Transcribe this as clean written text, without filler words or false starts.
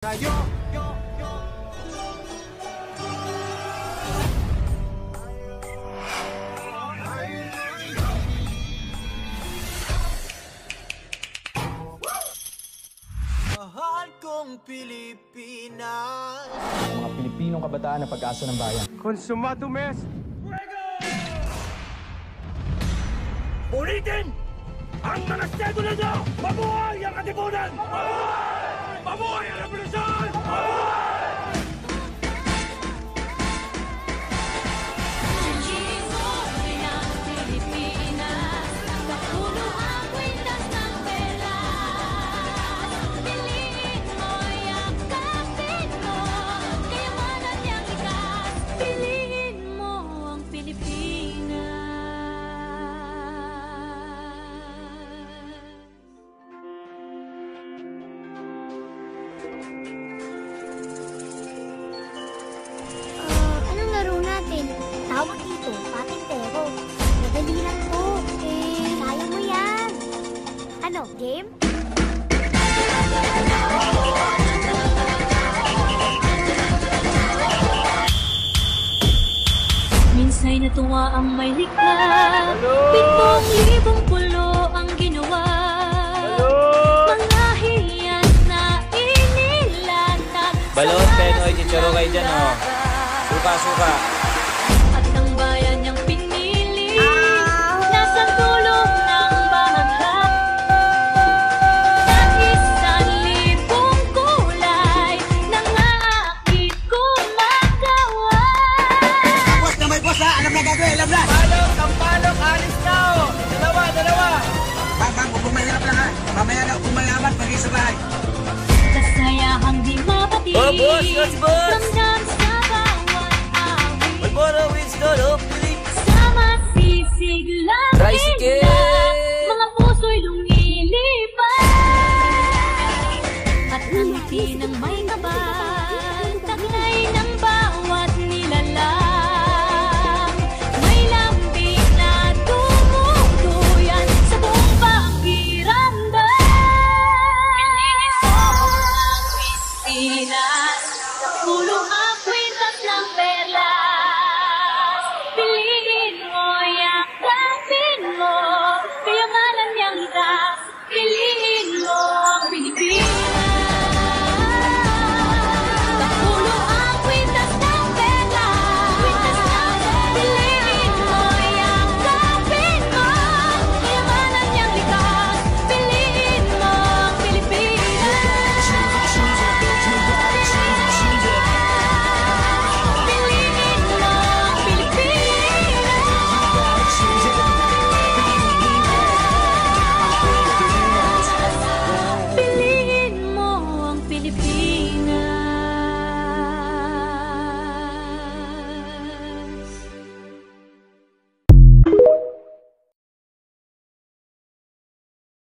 Rayo, mahal kong Pilipinas. Mga Pilipinong kabataan na pag-asa ng bayan. Consumado mes. Ulitin! Ang mga sedula nyo! Mabuhay ang katipunan! Mabuhay! Mabuhay ang revolusyon! Mabuhay! Anong laro natin? Tawag dito, patintero. Madali lang po. Kaya mo yan. Ano, game? Minsa'y natuwa ang may likha. 7,000 pulo ang ginawa. Mga hiyan na inilatag. Balot, Penoy, chicharo kayo dyan, oh. Suka, suka. At ang bayan niyang pinili, nasa tulong ng bahagha. Sa 1,000 kulay, nangaakit kumagawa. Boss na may boss ha! Alam na gagawin! Alam na! Palok, alis na oh. Dalawa. Bang, kung mahirap lang ha! Mamaya na kung mayaman, mag-isa bahay! Kasayahang di mapati. Oh, boss! Yes, boss! Ramdam sa bawat awit. Magbora wins na, no? Pili! Sama sisig lang Tricycle! mga puso'y lumilipad. At ang ngiti ng may kabal, taglay ng bawat nilalang. May lambing na tumutuyan sa buong pakiramdam. Piliin mo ang Pilipinas.